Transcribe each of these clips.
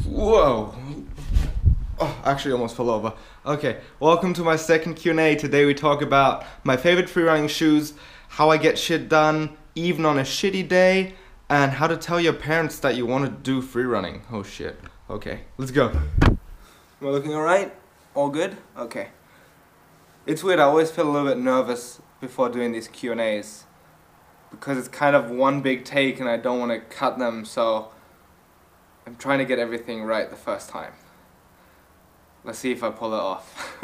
Whoa. Oh, actually almost fell over. Okay, welcome to my second Q&A. Today we talk about my favorite freerunning shoes, how I get shit done even on a shitty day, and how to tell your parents that you want to do freerunning. Oh shit. Okay, let's go. Am I looking alright? All good? Okay. It's weird, I always feel a little bit nervous before doing these Q&As because it's kind of one big take and I don't want to cut them, so I'm trying to get everything right the first time. Let's see if I pull it off.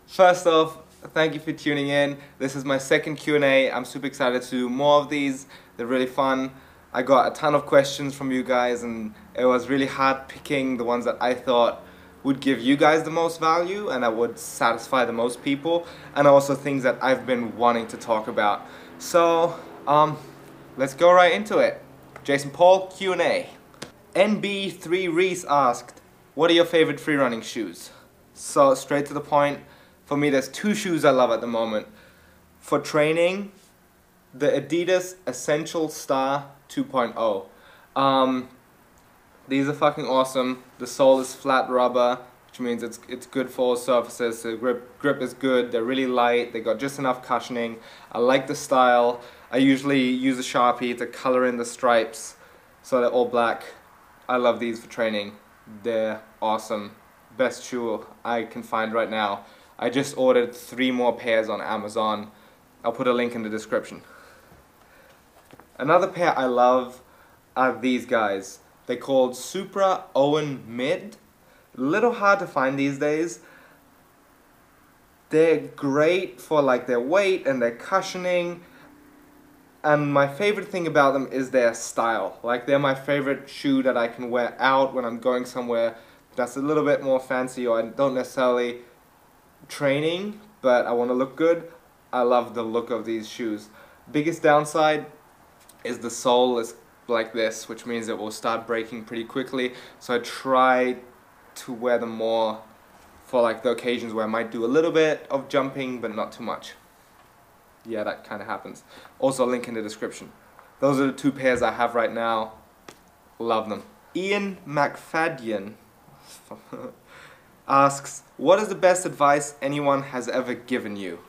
First off, thank you for tuning in. This is my second Q&A. I'm super excited to do more of these. They're really fun. I got a ton of questions from you guys and it was really hard picking the ones that I thought would give you guys the most value and that would satisfy the most people, and also things that I've been wanting to talk about. So, let's go right into it. Jason Paul Q&A. NB3 Reese asked, what are your favorite freerunning shoes? So straight to the point, for me there's two shoes I love at the moment. For training, the Adidas Essential Star 2.0. These are fucking awesome. The sole is flat rubber, which means it's good for all surfaces. The grip is good, they're really light, they got just enough cushioning. I like the style. I usually use a Sharpie to color in the stripes so they're all black. I love these for training. They're awesome. Best shoe I can find right now. I just ordered 3 more pairs on Amazon. I'll put a link in the description. Another pair I love are these guys. They're called Supra Owen Mid. A little hard to find these days. They're great for like their weight and their cushioning. And my favorite thing about them is their style. Like, they're my favorite shoe that I can wear out when I'm going somewhere that's a little bit more fancy, or I don't necessarily training, but I want to look good. I love the look of these shoes. Biggest downside is the sole is like this, which means it will start breaking pretty quickly. So I try to wear them more for like the occasions where I might do a little bit of jumping, but not too much. Yeah, that kind of happens. Also, link in the description. Those are the 2 pairs I have right now. Love them. Ian McFadden asks, what is the best advice anyone has ever given you?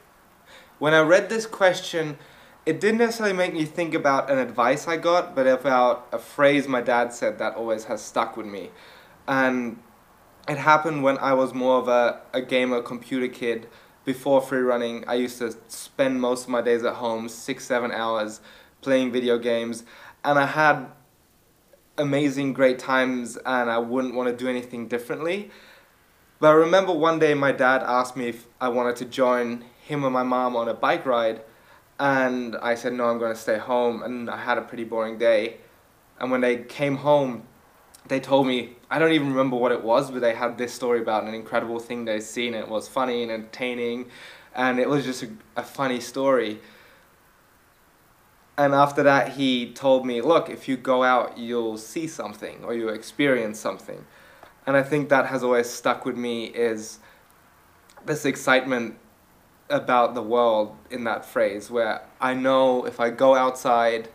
When I read this question, it didn't necessarily make me think about an advice I got, but about a phrase my dad said that always has stuck with me. And it happened when I was more of a gamer computer kid. Before freerunning, I used to spend most of my days at home, 6-7 hours, playing video games, and I had amazing, great times, and I wouldn't want to do anything differently. But I remember one day my dad asked me if I wanted to join him and my mom on a bike ride, and I said no, I'm going to stay home, and I had a pretty boring day. And when they came home, they told me, I don't even remember what it was, but they had this story about an incredible thing they'd seen, and it was funny and entertaining, and it was just a funny story. And after that he told me, look, if you go out you'll see something, or you'll experience something. And I think that has always stuck with me, is this excitement about the world in that phrase, where I know if I go outside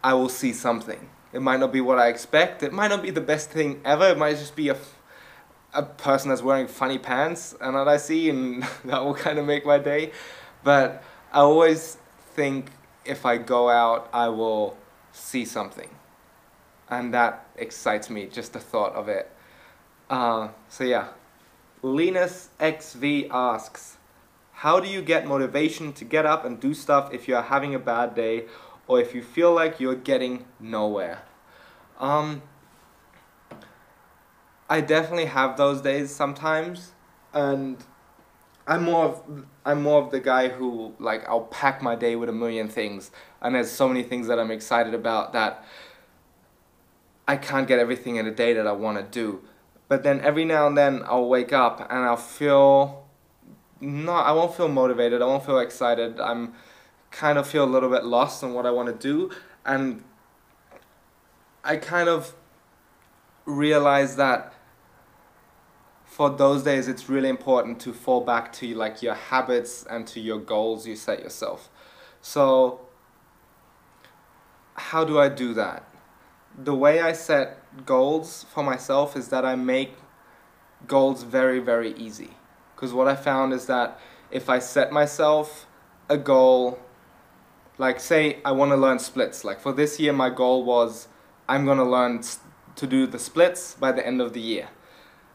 I will see something. It might not be what I expect, it might not be the best thing ever, it might just be a person that's wearing funny pants and that I see, and that will kind of make my day. But I always think if I go out I will see something, and that excites me, just the thought of it. So yeah. Linus XV asks, how do you get motivation to get up and do stuff if you are having a bad day, or if you feel like you're getting nowhere? I definitely have those days sometimes, and I'm more of the guy who, like, I'll pack my day with a million things, and there's so many things that I'm excited about that I can't get everything in a day that I want to do. But then every now and then I'll wake up and I won't feel motivated, I won't feel excited, I'm kind of feel a little bit lost on what I want to do, and I kind of realize that for those days it's really important to fall back to like your habits and to your goals you set yourself. So how do I do that? the way I set goals for myself is that I make goals very, very easy. Because what I found is that if I set myself a goal, like say I want to learn splits, like for this year my goal was I'm going to learn to do the splits by the end of the year.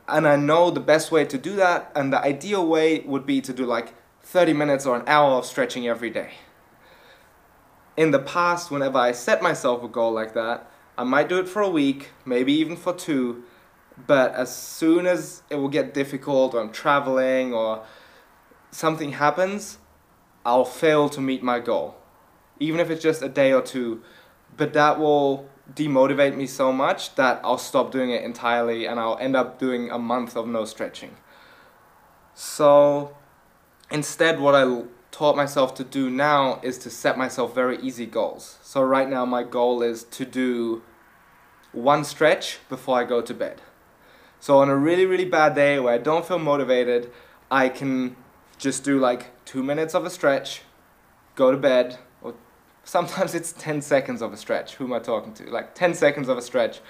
And I know the best way to do that, and the ideal way would be to do like 30 minutes or an hour of stretching every day. In the past, whenever I set myself a goal like that, I might do it for a week, maybe even for 2, but as soon as it will get difficult, or I'm traveling, or something happens, I'll fail to meet my goal. Even if it's just a day or 2, but that will demotivate me so much that I'll stop doing it entirely and I'll end up doing a month of no stretching. So instead, what I taught myself to do now is to set myself very easy goals. So right now my goal is to do 1 stretch before I go to bed. So on a really, really bad day where I don't feel motivated, I can just do like 2 minutes of a stretch, go to bed, or sometimes it's 10 seconds of a stretch. Who am I talking to? Like 10 seconds of a stretch,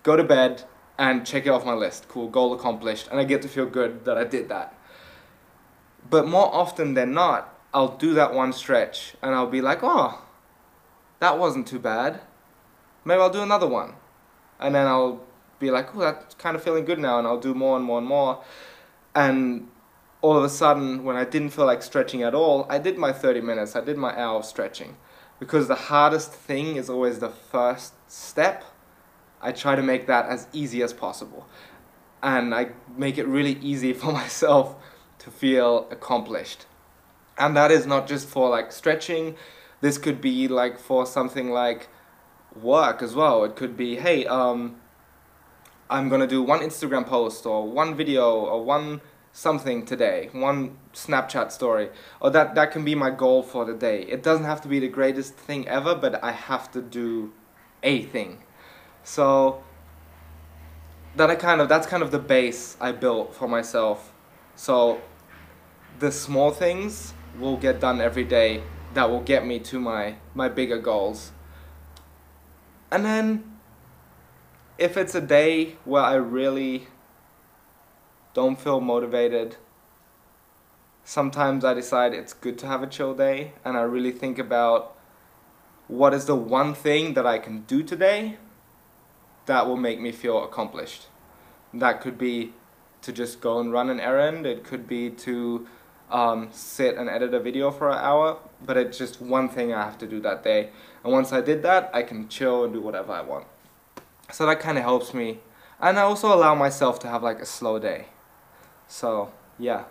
go to bed, and check it off my list. Cool, goal accomplished, and I get to feel good that I did that. But more often than not, I'll do that 1 stretch, and I'll be like, oh, that wasn't too bad. Maybe I'll do another one. And then I'll be like, oh, that's kind of feeling good now, and I'll do more and more and more. And all of a sudden, when I didn't feel like stretching at all, I did my 30 minutes, I did my hour of stretching. Because the hardest thing is always the first step. I try to make that as easy as possible. And I make it really easy for myself to feel accomplished. And that is not just for like stretching. This could be like for something like work as well. It could be, hey, I'm gonna do 1 Instagram post or 1 video or 1 something today, 1 Snapchat story, or that can be my goal for the day. It doesn't have to be the greatest thing ever, but I have to do a thing. So that's kind of the base I built for myself. So the small things will get done every day that will get me to my bigger goals. And then if it's a day where I really don't feel motivated, sometimes I decide it's good to have a chill day, and I really think about what is the one thing that I can do today that will make me feel accomplished. That could be to just go and run an errand, it could be to sit and edit a video for an hour, but it's just one thing I have to do that day. And once I did that, I can chill and do whatever I want. So that kind of helps me. And I also allow myself to have like a slow day. So yeah,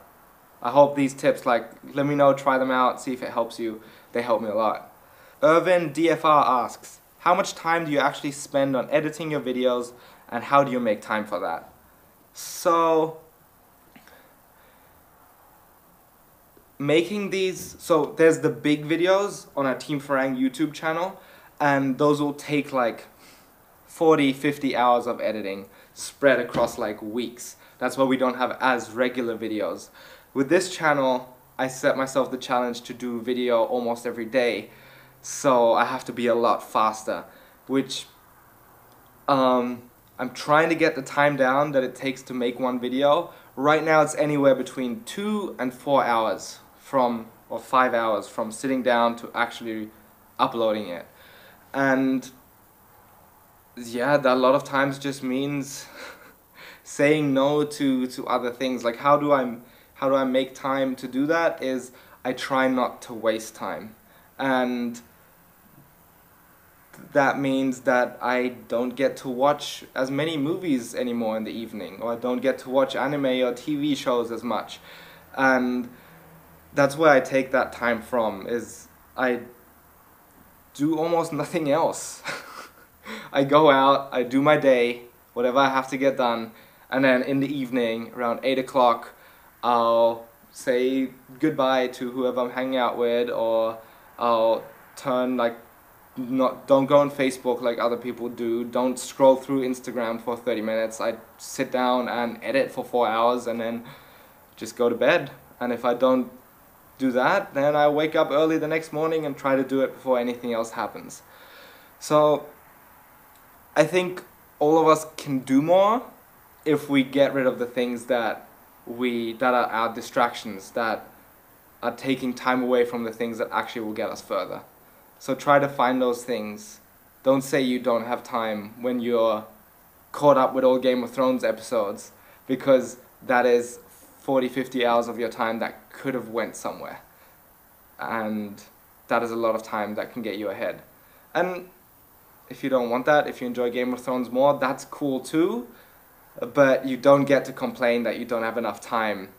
I hope these tips, like, let me know, try them out, see if it helps you. They help me a lot. Irvin DFR asks, how much time do you actually spend on editing your videos, and how do you make time for that? So making these, so there's the big videos on our Team Freerunning YouTube channel, and those will take like 40-50 hours of editing spread across like weeks. That's why we don't have as regular videos. With this channel, I set myself the challenge to do video almost every day, so I have to be a lot faster, which I'm trying to get the time down that it takes to make 1 video. Right now it's anywhere between 2 and 4 hours or 5 hours from sitting down to actually uploading it. And yeah, that a lot of times just means saying no to other things. Like how do I make time to do that is I try not to waste time. And that means that I don't get to watch as many movies anymore in the evening, or I don't get to watch anime or TV shows as much. And that's where I take that time from, is I do almost nothing else. I go out, I do my day, whatever I have to get done, and then in the evening, around 8 o'clock, I'll say goodbye to whoever I'm hanging out with, or I'll turn like, don't go on Facebook like other people do, don't scroll through Instagram for 30 minutes, I sit down and edit for 4 hours and then just go to bed. And if I don't do that, then I wake up early the next morning and try to do it before anything else happens. So I think all of us can do more if we get rid of the things that are our distractions, that are taking time away from the things that actually will get us further. So try to find those things. Don't say you don't have time when you're caught up with all Game of Thrones episodes, because that is 40-50 hours of your time that could have went somewhere. And that is a lot of time that can get you ahead. And if you don't want that, if you enjoy Game of Thrones more, that's cool too. But you don't get to complain that you don't have enough time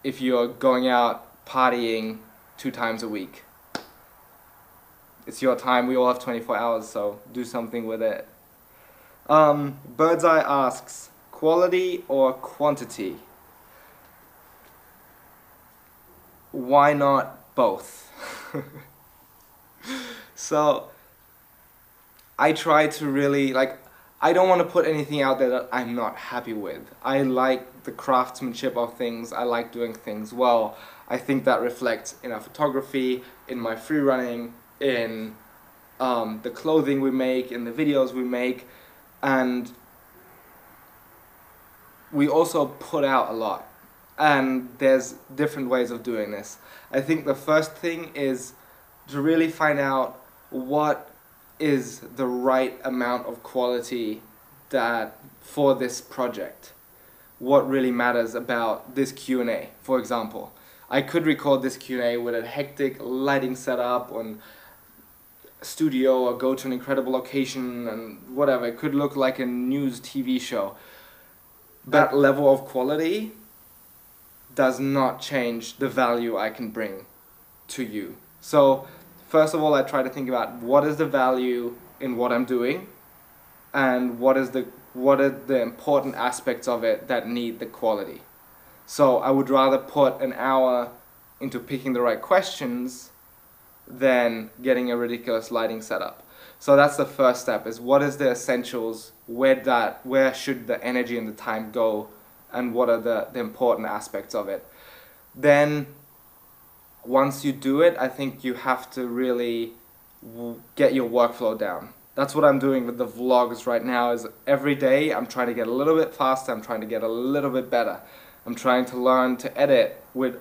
if you're going out partying 2 times a week. It's your time. We all have 24 hours, so do something with it. Bird's Eye asks, quality or quantity? Why not both? So I try to really, I don't want to put anything out there that I'm not happy with. I like the craftsmanship of things. I like doing things well. I think that reflects in our photography, in my free running, in the clothing we make, in the videos we make, and we also put out a lot. And there's different ways of doing this. I think the first thing is to really find out what is the right amount of quality for this project. What really matters about this Q&A, for example. I could record this Q&A with a hectic lighting setup on studio, or go to an incredible location and whatever. It could look like a news TV show. That level of quality does not change the value I can bring to you. So first of all, I try to think about what is the value in what I'm doing, and what are the important aspects of it that need the quality. So I would rather put an hour into picking the right questions than getting a ridiculous lighting setup. So that's the first step, is what is the essentials, where should the energy and the time go, and what are the important aspects of it. Then once you do it, I think you have to really get your workflow down. That's what I'm doing with the vlogs right now, is every day I'm trying to get a little bit faster, I'm trying to get a little bit better. I'm trying to learn to edit with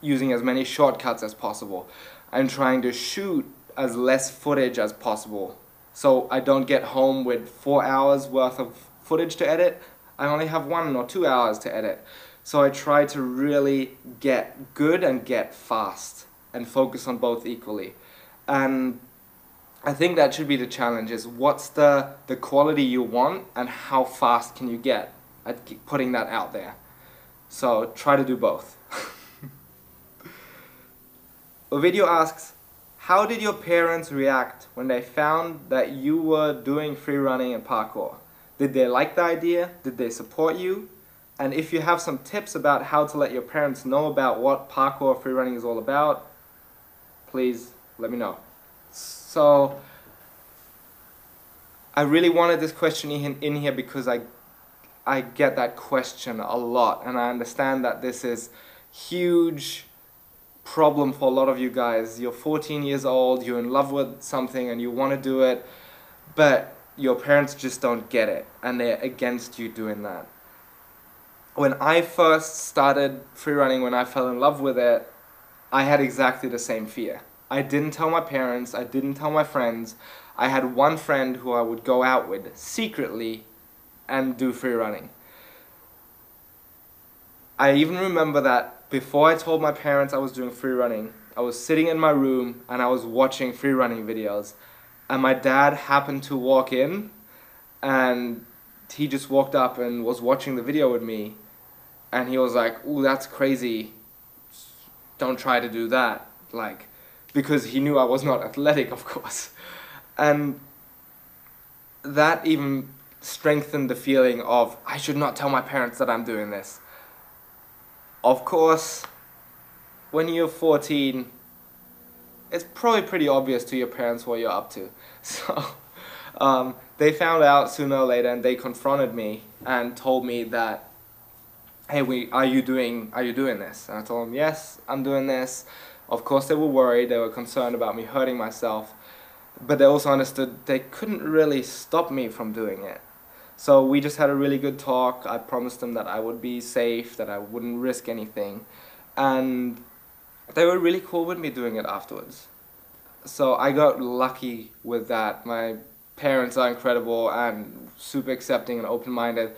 using as many shortcuts as possible. I'm trying to shoot as less footage as possible, so I don't get home with 4 hours worth of footage to edit. I only have 1 or 2 hours to edit. So I try to really get good and get fast and focus on both equally. And I think that should be the challenge, is what's the quality you want and how fast can you get at putting that out there. So try to do both. Ovidio asks, how did your parents react when they found that you were doing free running and parkour? Did they like the idea? Did they support you? And if you have some tips about how to let your parents know about what parkour free running is all about, please let me know. So I really wanted this question in here because I get that question a lot, and I understand that this is huge problem for a lot of you guys. You're 14 years old, you're in love with something and you want to do it, but your parents just don't get it and they're against you doing that. When I first started free running, when I fell in love with it, I had exactly the same fear. I didn't tell my parents, I didn't tell my friends. I had one friend who I would go out with secretly and do free running. I even remember that before I told my parents I was doing free running, I was sitting in my room and I was watching free running videos, and my dad happened to walk in, and he just walked up and was watching the video with me, and he was like, "Ooh, that's crazy, don't try to do that," because he knew I was not athletic, of course. And that even strengthened the feeling of, I should not tell my parents that I'm doing this. Of course, when you're 14, it's probably pretty obvious to your parents what you're up to. So they found out sooner or later, and they confronted me and told me that, "Hey, are you doing this?" And I told them, "Yes, I'm doing this." Of course they were worried, they were concerned about me hurting myself. but they also understood they couldn't really stop me from doing it. So we just had a really good talk. I promised them that I would be safe, that I wouldn't risk anything, and they were really cool with me doing it afterwards. So I got lucky with that. My parents are incredible and super accepting and open-minded.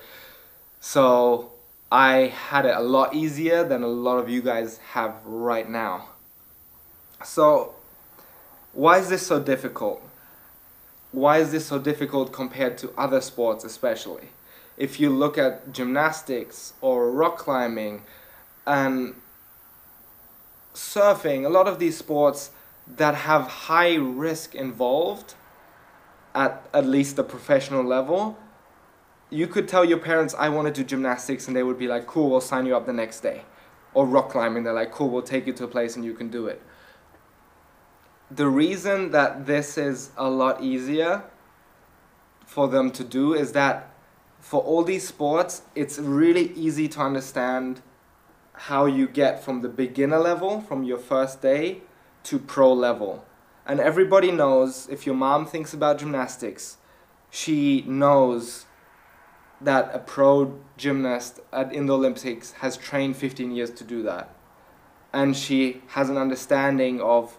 So I had it a lot easier than a lot of you guys have right now. So why is this so difficult? Why is this so difficult compared to other sports especially? If you look at gymnastics or rock climbing and surfing, a lot of these sports that have high risk involved at least the professional level, you could tell your parents, I want to do gymnastics, and they would be like, cool, we'll sign you up the next day. Or rock climbing, they're like, cool, we'll take you to a place and you can do it. The reason that this is a lot easier for them to do is that for all these sports, it's really easy to understand how you get from the beginner level, from your first day, to pro level. And everybody knows, if your mom thinks about gymnastics, she knows that a pro gymnast in the Olympics has trained 15 years to do that. And she has an understanding of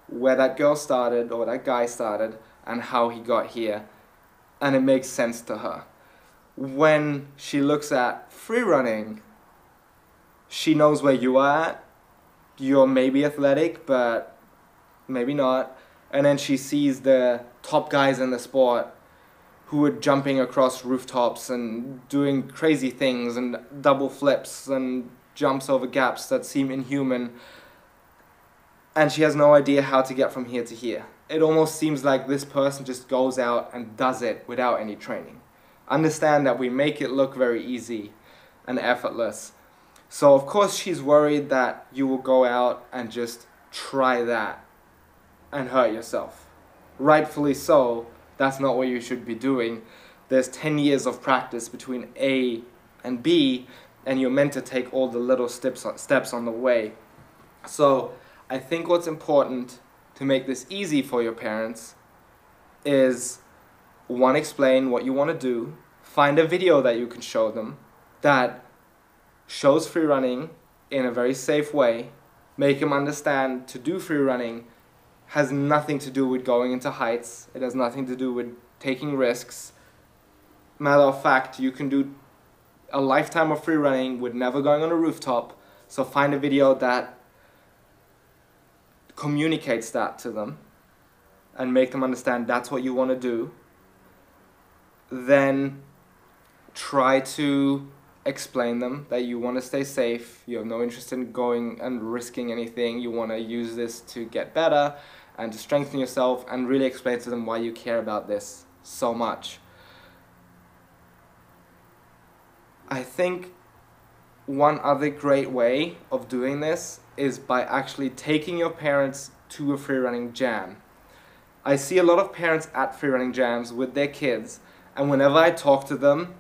where that girl started or that guy started and how he got here. And it makes sense to her. When she looks at free running, she knows where you are at. You're maybe athletic, but maybe not. And then she sees the top guys in the sport who are jumping across rooftops and doing crazy things and double flips and jumps over gaps that seem inhuman. And she has no idea how to get from here to here. It almost seems like this person just goes out and does it without any training. Understand that we make it look very easy and effortless. So of course she's worried that you will go out and just try that and hurt yourself. Rightfully so, that's not what you should be doing. There's 10 years of practice between A and B, and you're meant to take all the little steps on the way. So I think what's important to make this easy for your parents is, one, explain what you want to do. Find a video that you can show them that shows free running in a very safe way. Make them understand to do free running has nothing to do with going into heights. It has nothing to do with taking risks. Matter of fact, you can do a lifetime of free running with never going on a rooftop. So find a video that communicates that to them and make them understand that's what you want to do. Then try to explain them that you want to stay safe, you have no interest in going and risking anything, you want to use this to get better and to strengthen yourself, and really explain to them why you care about this so much. I think one other great way of doing this is by actually taking your parents to a freerunning jam. I see a lot of parents at freerunning jams with their kids, and whenever I talk to them,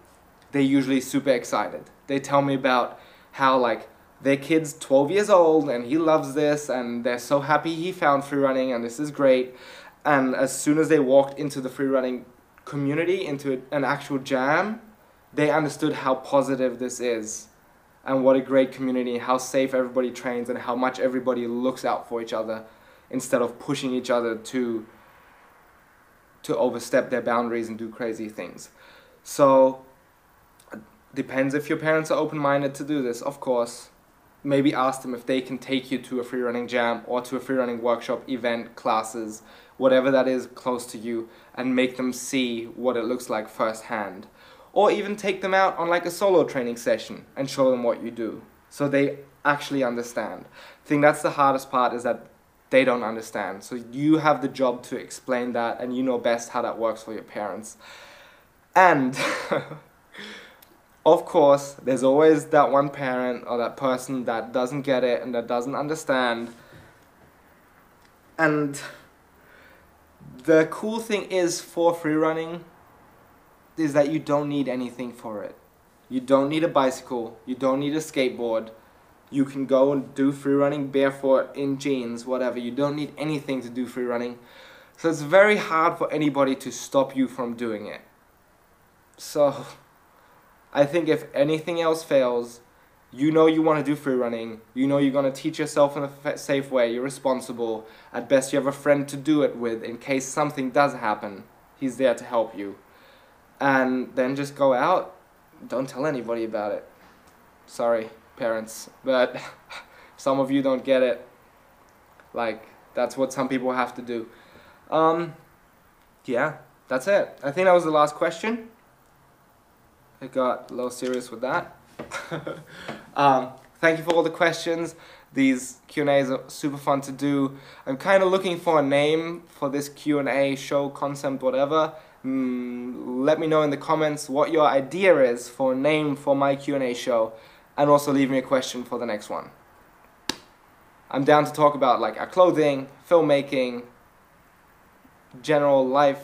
they're usually super excited. They tell me about how, like, their kid's 12 years old and he loves this and they're so happy he found freerunning and this is great. And as soon as they walked into the freerunning community, into an actual jam, they understood how positive this is and what a great community, how safe everybody trains and how much everybody looks out for each other instead of pushing each other to overstep their boundaries and do crazy things. So depends if your parents are open-minded to do this, of course. Maybe ask them if they can take you to a freerunning jam or to a freerunning workshop, event, classes, whatever that is close to you, and make them see what it looks like firsthand. Or even take them out on like a solo training session and show them what you do, so they actually understand. I think that's the hardest part, is that they don't understand. So you have the job to explain that, and you know best how that works for your parents. And of course, there's always that one parent or that person that doesn't get it and that doesn't understand. And the cool thing is for freerunning is that you don't need anything for it. You don't need a bicycle, you don't need a skateboard. You can go and do freerunning barefoot, in jeans, whatever. You don't need anything to do freerunning. So it's very hard for anybody to stop you from doing it. So I think if anything else fails, you know you want to do free running, you know you're going to teach yourself in a safe way, you're responsible, at best you have a friend to do it with in case something does happen, he's there to help you. And then just go out, don't tell anybody about it. Sorry, parents, but some of you don't get it. Like, that's what some people have to do. Yeah, that's it. I think that was the last question. I got a little serious with that. Thank you for all the questions. These Q&As are super fun to do. I'm kind of looking for a name for this Q&A show, concept, whatever. Let me know in the comments what your idea is for a name for my Q&A show, and also leave me a question for the next one. I'm down to talk about like our clothing, filmmaking, general life,